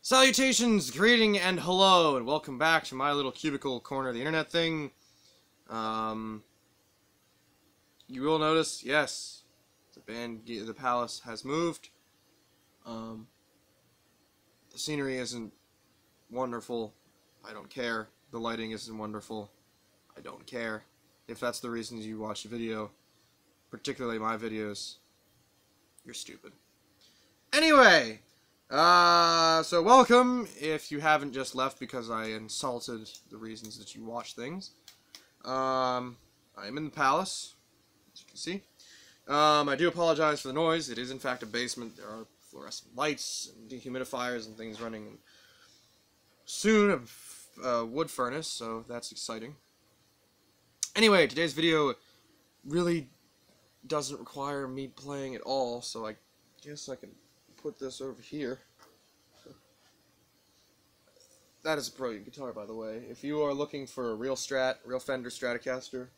Salutations, greeting, and hello, and welcome back to my little cubicle corner of the internet thing. You will notice, yes, the palace has moved. The scenery isn't wonderful. I don't care. The lighting isn't wonderful. I don't care. If that's the reasons you watch the video, particularly my videos, you're stupid. Anyway, so welcome, if you haven't just left because I insulted the reasons that you watch things. I am in the palace, as you can see. I do apologize for the noise. It is in fact a basement. There are fluorescent lights and dehumidifiers and things running. Soon a wood furnace, so that's exciting. Anyway, today's video really doesn't require me playing at all, so I guess I can put this over here. That is a pro guitar, by the way. If you are looking for a real Fender Stratocaster,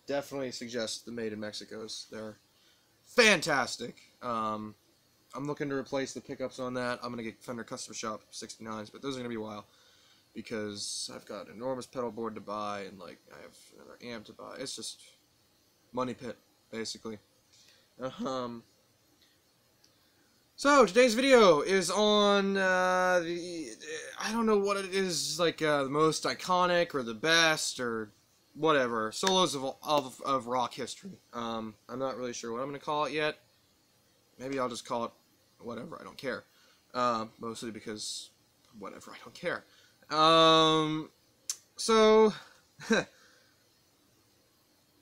definitely suggest the Made in Mexico's. They're fantastic. I'm looking to replace the pickups on that. I'm gonna get Fender Custom Shop 69s, but those are gonna be a while because I've got an enormous pedal board to buy and like I have another amp to buy. It's just money pit, basically. So, today's video is on, I don't know what it is, like, the most iconic, or the best, or whatever, solos of rock history. I'm not really sure what I'm going to call it yet. Maybe I'll just call it whatever, I don't care. Mostly because, whatever, I don't care. So, it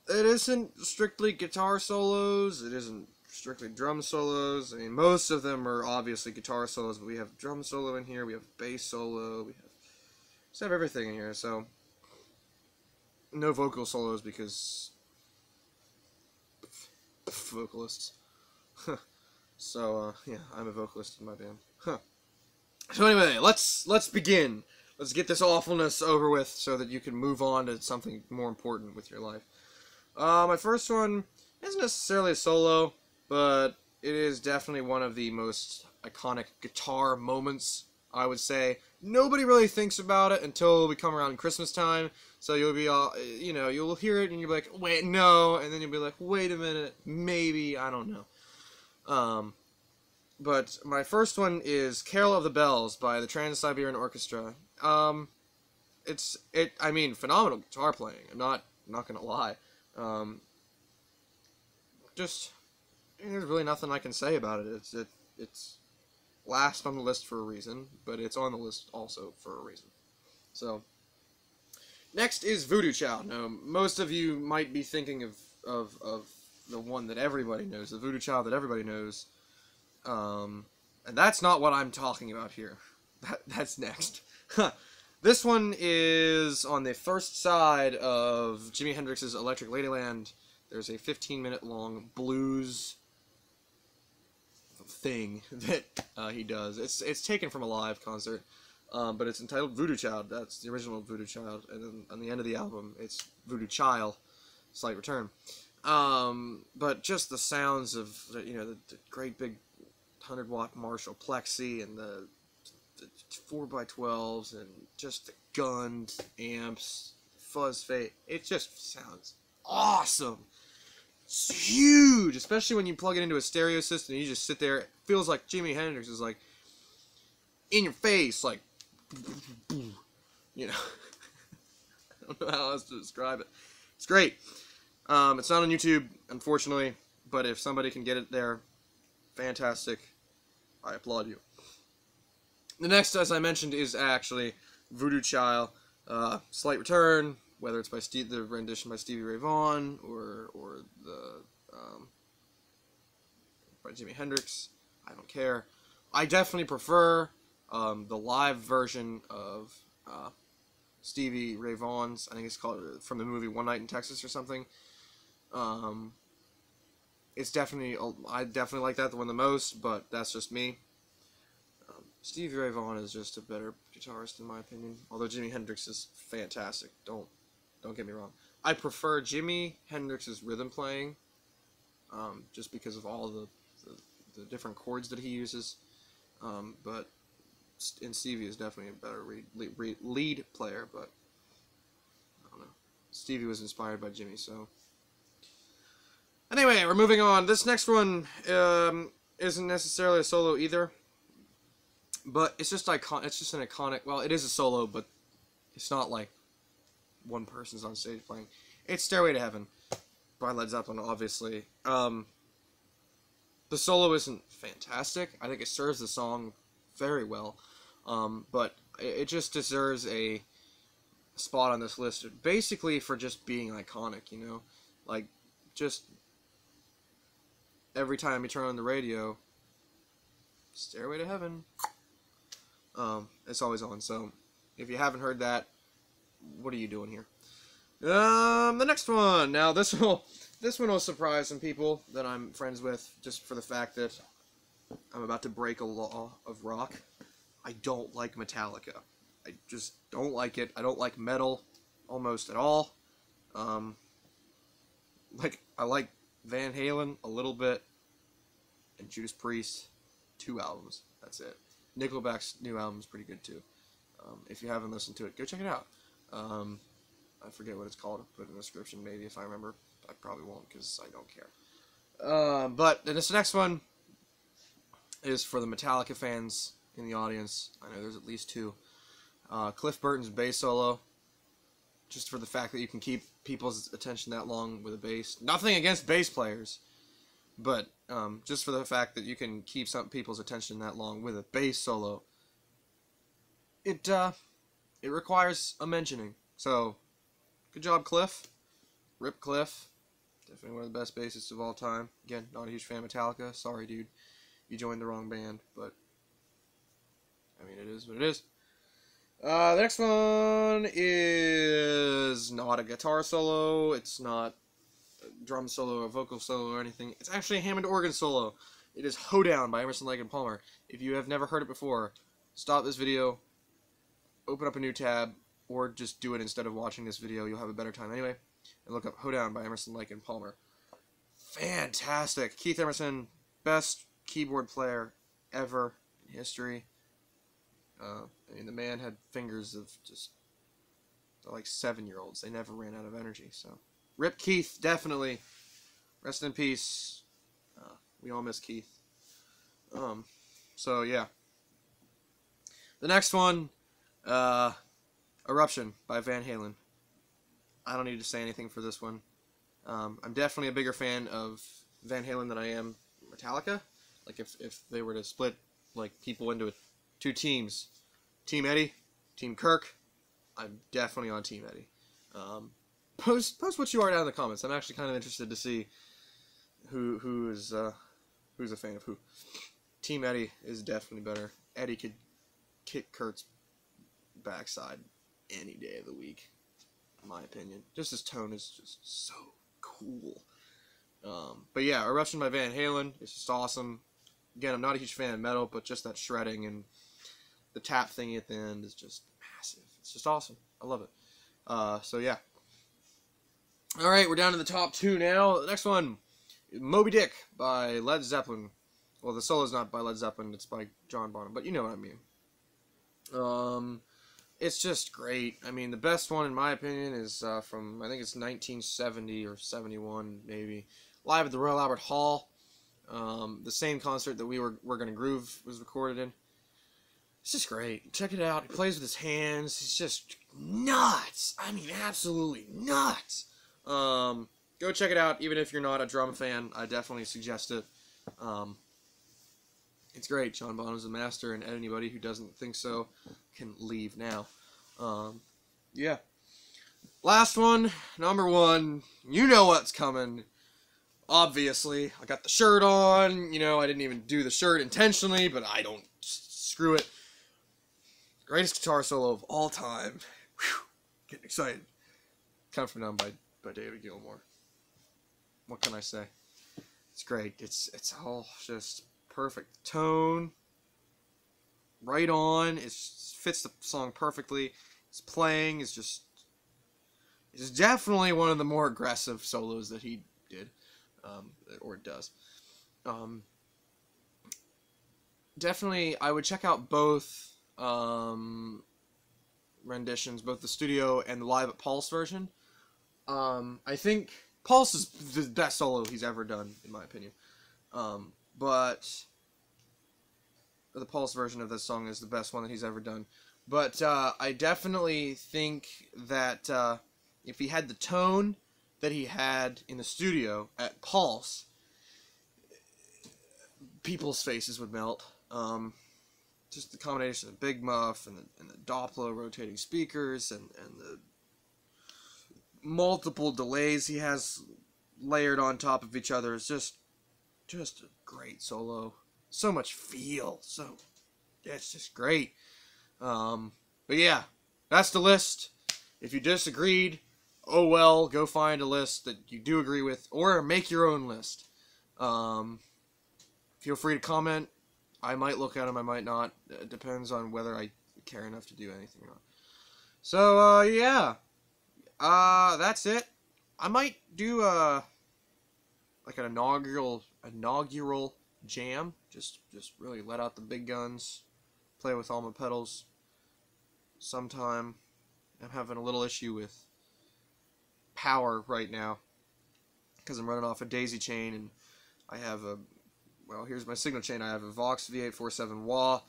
isn't strictly guitar solos, it isn't strictly drum solos. I mean, most of them are obviously guitar solos, but we have drum solo in here, we have bass solo, we just have everything in here, so no vocal solos because vocalists. So, yeah, I'm a vocalist in my band. So anyway, let's begin. Let's get this awfulness over with so that you can move on to something more important with your life. My first one isn't necessarily a solo, but it is definitely one of the most iconic guitar moments, I would say. Nobody really thinks about it until we come around Christmas time, so you'll be all, you know, you'll hear it and you'll be like, wait, no, and then you'll be like, wait a minute, maybe, I don't know. But my first one is Carol of the Bells by the Trans-Siberian Orchestra. I mean, phenomenal guitar playing, I'm not gonna lie. There's really nothing I can say about it. It's last on the list for a reason, but it's on the list also for a reason. So, next is Voodoo Child. Now, most of you might be thinking of the one that everybody knows, the Voodoo Child that everybody knows, and that's not what I'm talking about here. That's next. This one is on the first side of Jimi Hendrix's Electric Ladyland. There's a 15-minute long blues thing that he does. It's taken from a live concert, but it's entitled Voodoo Child. That's the original Voodoo Child, and then on the end of the album, it's Voodoo Child, Slight Return. But just the sounds of the great big 100-watt Marshall Plexi and the 4x12s and just the guns, amps, fuzz fade. It just sounds awesome. It's huge, especially when you plug it into a stereo system and you just sit there. It feels like Jimi Hendrix is like in your face, like, you know. I don't know how else to describe it. It's great. It's not on YouTube, unfortunately, but if somebody can get it there, fantastic. I applaud you. The next, as I mentioned, is actually Voodoo Child, Slight Return, whether it's by the rendition by Stevie Ray Vaughan or the by Jimi Hendrix. I don't care. I definitely prefer the live version of Stevie Ray Vaughan's. I think it's called from the movie One Night in Texas or something. It's definitely, I definitely like that one the most, but that's just me. Stevie Ray Vaughan is just a better guitarist in my opinion, although Jimi Hendrix is fantastic. Don't get me wrong. I prefer Jimi Hendrix's rhythm playing, just because of all the different chords that he uses. But and Stevie is definitely a better lead player, but I don't know. Stevie was inspired by Jimmy, so. Anyway, we're moving on. This next one isn't necessarily a solo either, but it's just It's just an iconic. Well, it is a solo, but it's not like one person's on stage playing. It's "Stairway to Heaven" by Led Zeppelin, obviously. The solo isn't fantastic. I think it serves the song very well, but it just deserves a spot on this list, basically for just being iconic, you know? Like, just every time you turn on the radio, "Stairway to Heaven." It's always on, so if you haven't heard that, what are you doing here? The next one. Now, this one will surprise some people that I'm friends with, just for the fact that I'm about to break a law of rock. I don't like Metallica. I just don't like it. I don't like metal almost at all. I like Van Halen a little bit, and Judas Priest, 2 albums. That's it. Nickelback's new album is pretty good too. If you haven't listened to it, go check it out. I forget what it's called. I'll put it in the description maybe if I remember. I probably won't because I don't care. But this next one is for the Metallica fans in the audience. I know there's at least 2. Cliff Burton's bass solo. Just for the fact that you can keep people's attention that long with a bass. Nothing against bass players, but just for the fact that you can keep some people's attention that long with a bass solo, it requires a mentioning. So, good job, Cliff. Rip Cliff. Definitely one of the best bassists of all time. Again, not a huge fan of Metallica. Sorry, dude. You joined the wrong band, but I mean, it is what it is. The next one is not a guitar solo. It's not a drum solo or vocal solo or anything. It's actually a Hammond organ solo. It is "Hoedown" by Emerson, Lake and Palmer. If you have never heard it before, stop this video, open up a new tab, or just do it instead of watching this video. You'll have a better time anyway. And look up "Hoedown" by Emerson, Lake and Palmer. Fantastic. Keith Emerson, best keyboard player ever in history. I mean, the man had fingers of just like 7-year-olds. They never ran out of energy. So, rip Keith, definitely. Rest in peace. We all miss Keith. So yeah. The next one, "Eruption" by Van Halen. I don't need to say anything for this one. I'm definitely a bigger fan of Van Halen than I am Metallica. Like if they were to split like people into 2 teams, Team Eddie, Team Kirk, I'm definitely on Team Eddie. Post what you are down in the comments. I'm actually kind of interested to see who's a fan of who. Team Eddie is definitely better. Eddie could kick Kurt's backside any day of the week, in my opinion. Just his tone is just so cool. But yeah, "Eruption" by Van Halen is just awesome. Again, I'm not a huge fan of metal, but just that shredding and the tap thingy at the end is just massive. It's just awesome. I love it. So yeah. Alright, we're down to the top 2 now. The next one, "Moby Dick" by Led Zeppelin. Well, the solo's not by Led Zeppelin, it's by John Bonham, but you know what I mean. It's just great. I mean, the best one, in my opinion, is from, I think it's 1970 or 71, maybe. Live at the Royal Albert Hall. The same concert that We're Gonna Groove was recorded in. It's just great. Check it out. He plays with his hands. He's just nuts. I mean, absolutely nuts. Go check it out. Even if you're not a drum fan, I definitely suggest it. It's great. John Bonham's a master, and anybody who doesn't think so can leave now. Yeah. Last one, number 1. You know what's coming. Obviously, I got the shirt on. You know, I didn't even do the shirt intentionally, but I don't. Screw it. Greatest guitar solo of all time. Whew. Getting excited. "Come From Down" by David Gilmour. What can I say? It's great. It's all just perfect tone. Right on. It fits the song perfectly. His playing is just... It's definitely one of the more aggressive solos that he did. Or does. Definitely, I would check out both renditions, both the studio and the live at Pulse version. I think Pulse is the best solo he's ever done, in my opinion. But the Pulse version of this song is the best one that he's ever done. But I definitely think that if he had the tone that he had in the studio at Pulse, people's faces would melt. Just the combination of the Big Muff and the Doppler rotating speakers and the multiple delays he has layered on top of each other is just a great solo. So much feel. So it's just great. But yeah, that's the list. If you disagreed, oh well, go find a list that you do agree with, or make your own list. Feel free to comment. I might look at them, I might not. It depends on whether I care enough to do anything or not. So, yeah. That's it. I might do, like an inaugural jam. Just really let out the big guns. Play with all my pedals. Sometime. I'm having a little issue with power right now, because I'm running off a daisy chain, and I have a... Well, here's my signal chain. I have a Vox V847 wah,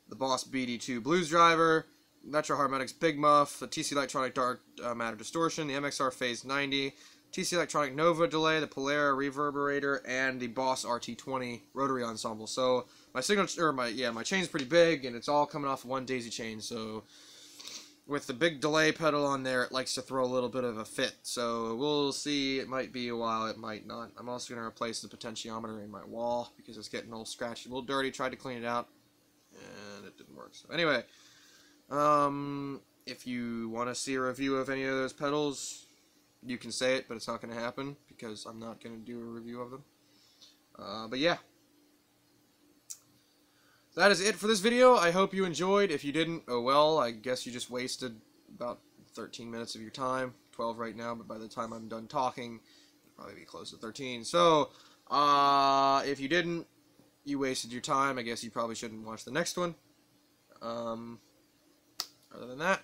the Boss BD2 Blues Driver, Metro Harmonics Big Muff, the TC Electronic Dark Matter Distortion, the MXR Phase 90, TC Electronic Nova Delay, the Polara Reverberator, and the Boss RT20 Rotary Ensemble. So my my chain's pretty big, and it's all coming off one daisy chain. So with the big delay pedal on there, it likes to throw a little bit of a fit. So we'll see. It might be a while, it might not. I'm also going to replace the potentiometer in my wall because it's getting a little scratchy, a little dirty. Tried to clean it out, and it didn't work. So anyway, if you want to see a review of any of those pedals, you can say it, but it's not going to happen because I'm not going to do a review of them. But yeah. That is it for this video. I hope you enjoyed. If you didn't, oh well, I guess you just wasted about 13 minutes of your time. 12 right now, but by the time I'm done talking, it'll probably be close to 13. So, if you didn't, you wasted your time. I guess you probably shouldn't watch the next one. Other than that,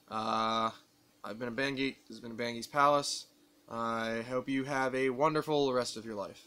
I've been a Band Geek. This has been a Band Geek's Palace. I hope you have a wonderful rest of your life.